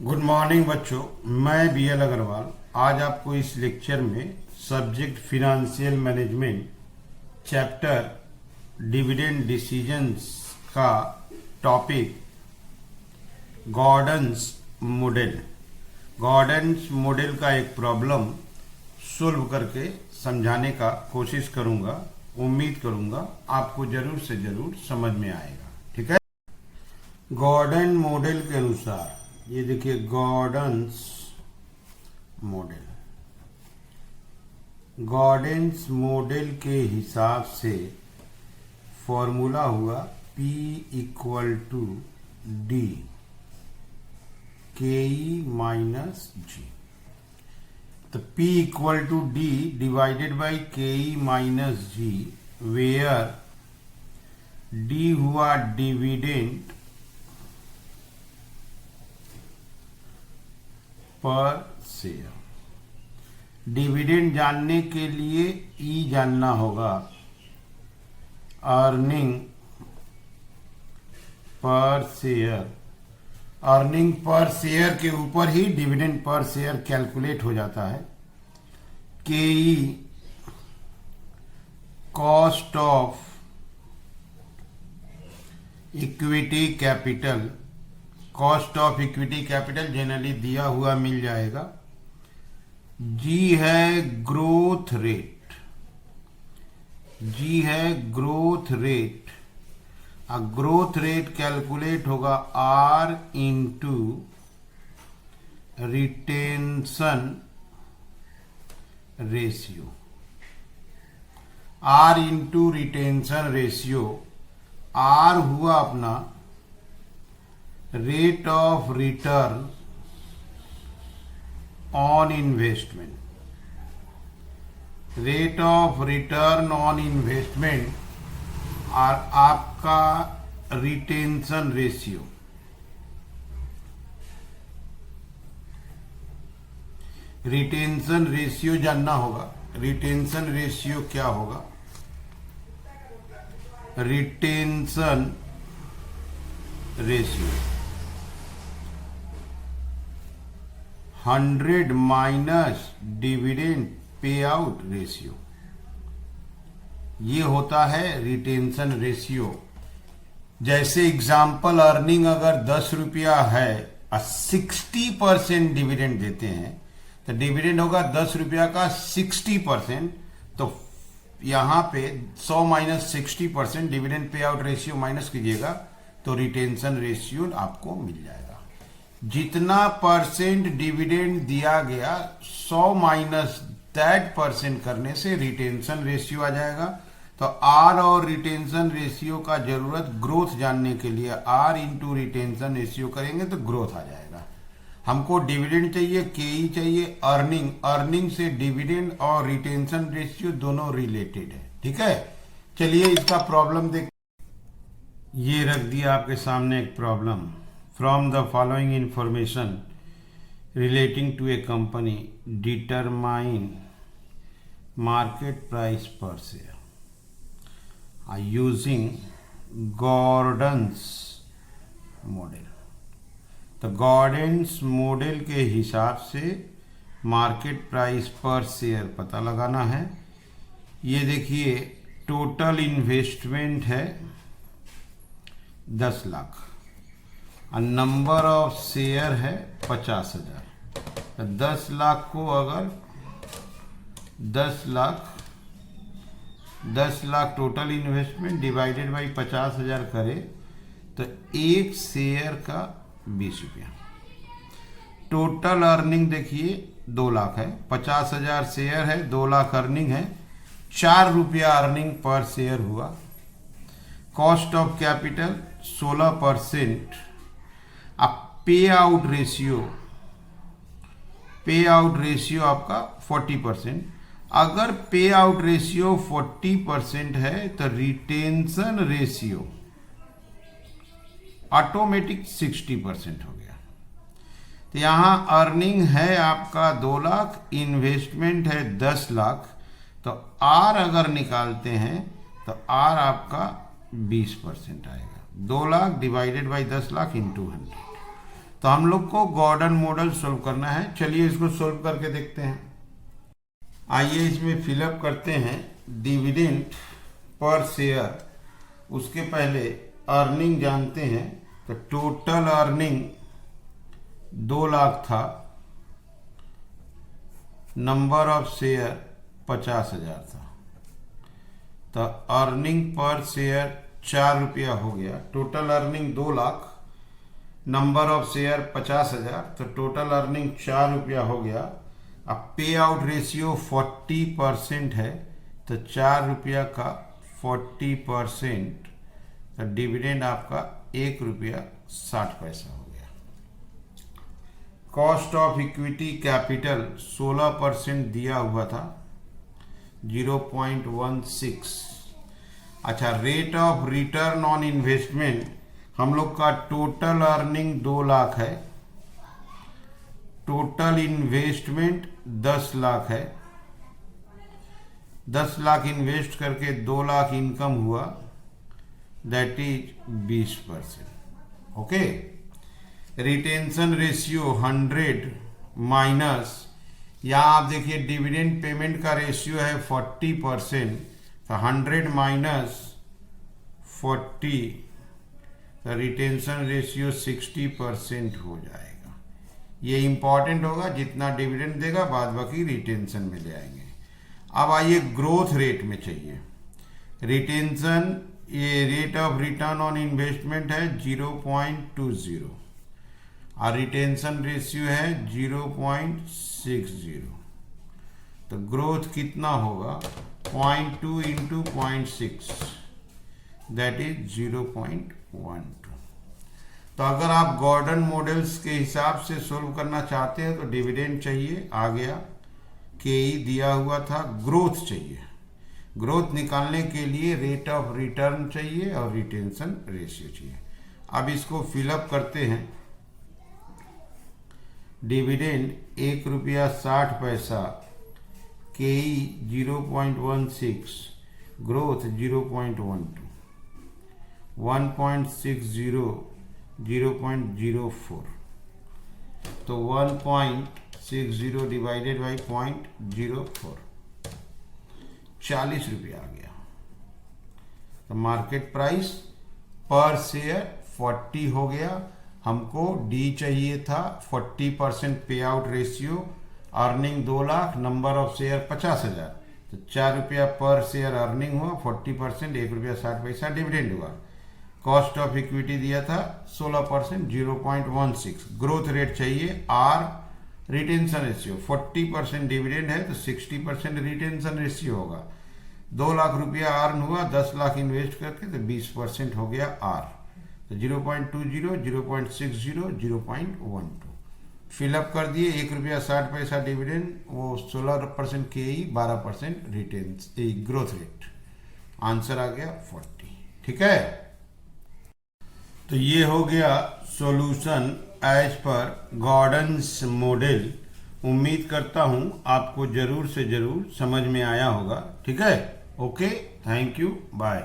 Good morning बच्चों, मैं BL Agarwal आज आपको इस लेक्चर में subject financial management chapter dividend decisions का टॉपिक गॉर्डन्स मॉडल का एक प्रॉब्लम सोल्व करके समझाने का कोशिश करूंगा। उम्मीद करूंगा आपको जरूर से जरूर समझ में आएगा। ठीक है। गॉर्डन मॉडल के अनुसार ये देखिए, गॉर्डन्स मॉडल के हिसाब से फॉर्मूला हुआ P equal to D KE minus G। तो P equal to D divided by KE minus G, where D हुआ डिविडेंड पर शेयर। डिविडेंड जानने के लिए E जानना होगा, earning per share. Earning per share के ऊपर ही डिविडेंड पर शेयर कैलकुलेट हो जाता है। KE cost of equity capital. Cost of equity capital generally दिया हुआ मिल जाएगा। G है growth rate. Growth rate calculate होगा R into retention ratio. R हुआ अपना rate of return on investment. और आपका रिटेंशन रेशियो। जानना होगा। रिटेंशन रेशियो क्या होगा? Retention ratio 100 minus dividend pay out ratio, ये होता है रिटेंशन रेशियो। जैसे एग्जाम्पल, अर्निंग अगर 10 रुपया है और 60% डिविडेंड देते हैं तो डिविडेंड होगा 10 रुपया का 60%। तो यहां पे 100 minus 60%, dividend pay out ratio minus कीजिएगा तो रिटेंशन रेशियो आपको मिल जाएगा। जितना परसेंट डिविडेंड दिया गया 100 माइनस दैट परसेंट करने से रिटेंशन रेशियो आ जाएगा। तो R और रिटेंशन रेशियो का जरूरत ग्रोथ जानने के लिए R इंटू रिटेंशन रेशियो करेंगे तो ग्रोथ आ जाएगा। हमको डिविडेंड चाहिए, KE चाहिए, अर्निंग से डिविडेंड और रिटेंशन रेशियो दोनों रिलेटेड है। ठीक है, चलिए इसका प्रॉब्लम देख। ये रख दिया आपके सामने एक problem. From the following information relating to a company determine market price पर शेयर यूजिंग गॉर्डन्स मॉडल। तो गॉर्डन्स मॉडल के हिसाब से मार्केट प्राइस पर शेयर पता लगाना है। ये देखिए, टोटल इन्वेस्टमेंट है 10 लाख और नंबर ऑफ शेयर है 50,000। तो 10 लाख को अगर 10 lakh total investment divided by 50,000 करे तो एक शेयर का 20 रुपया। टोटल अर्निंग देखिए 2 लाख है, 50,000 शेयर है, 2 लाख अर्निंग है, 4 रुपया अर्निंग पर शेयर हुआ। Cost of capital 16%। अब पे आउट रेशियो आपका 40%। अगर पे आउट रेशियो 40% है तो रिटेंशन रेशियो ऑटोमेटिक 60% हो गया। तो यहां अर्निंग है आपका 2 लाख, इन्वेस्टमेंट है 10 लाख। तो R अगर निकालते हैं तो R आपका 20% आएगा। 2 lakh divided by 10 lakh into 100। तो हम लोग को गॉर्डन मॉडल सोल्व करना है। चलिए इसको सोल्व करके देखते हैं। आइए इसमें फिलअप करते हैं डिविडेंड पर शेयर। उसके पहले अर्निंग जानते हैं। तो टोटल अर्निंग 2 लाख था, नंबर ऑफ शेयर 50,000 था। तो अर्निंग पर शेयर 4 रुपया हो गया। Total earning 2 lakh, number of share 50,000, तो टोटल अर्निंग 4 रुपया हो गया। अब पे आउट रेशियो 40% है, तो 4 रुपया का 40%, तो डिविडेंड आपका 1 रुपया 60 पैसा हो गया। कॉस्ट ऑफ इक्विटी कैपिटल 16% दिया हुआ था, 0.16। अच्छा, rate of return on investment हम लोग का टोटल अर्निंग 2 लाख है, टोटल इन्वेस्टमेंट 10 लाख है। 10 लाख इन्वेस्ट करके 2 लाख इनकम हुआ, that is 20%। Okay. Retention ratio 100 minus, यहाँ आप देखिए डिविडेंड पेमेंट का रेशियो है 40%, तो 100 माइनस 40, तो रिटेंशन रेशियो 60% हो जाएगा। ये इंपॉर्टेंट होगा, जितना डिविडेंड देगा बाद बाकी रिटेंशन में ले आएंगे। अब आइए ग्रोथ रेट में चाहिए। रिटेंशन, ये rate of return on investment है 0.20 और रिटेंशन रेशियो है 0.60, तो ग्रोथ कितना होगा 0.2 इंटू 0.6, दैट इज 0.12। तो अगर आप गॉर्डन मॉडल्स के हिसाब से सोल्व करना चाहते हैं तो डिविडेंड चाहिए, आ गया, केई दिया हुआ था, ग्रोथ चाहिए। ग्रोथ निकालने के लिए रेट ऑफ रिटर्न चाहिए और रिटेंशन रेशियो चाहिए। अब इसको फिलअप करते हैं। डिविडेंड 1 रुपया 60 पैसा, केई 0.16, ग्रोथ 0.12, 1.60 0.04, तो 1.60 डिवाइडेड बाई 0.04, 40 रुपया आ गया। तो मार्केट प्राइस पर शेयर 40 हो गया। हमको डी चाहिए था 40% पे out ratio, earning 2 lakh, number of share 50,000, तो 4 रुपया पर शेयर अर्निंग हुआ, 40%, 1 रुपया 60 पैसा डिविडेंड हुआ। कॉस्ट ऑफ इक्विटी दिया था 16%, 0.16। ग्रोथ रेट चाहिए आर, रिटेंशन रेशियो 40% डिविडेंड है तो 60% रिटेंशन रेशियो होगा। 2 लाख रुपया अर्न हुआ, 10 लाख इन्वेस्ट करके, तो 20% हो गया आर, तो 0.20, 0.60, 0.12 फिलअप कर दिए। 1 रुपया 60 पैसा डिविडेंड, वो 16% K E, 12% retention growth rate, answer आ गया 40। ठीक है, तो ये हो गया solution as per Gordon's model. उम्मीद करता हूं आपको जरूर से जरूर समझ में आया होगा। ठीक है, ओके, थैंक यू, बाय।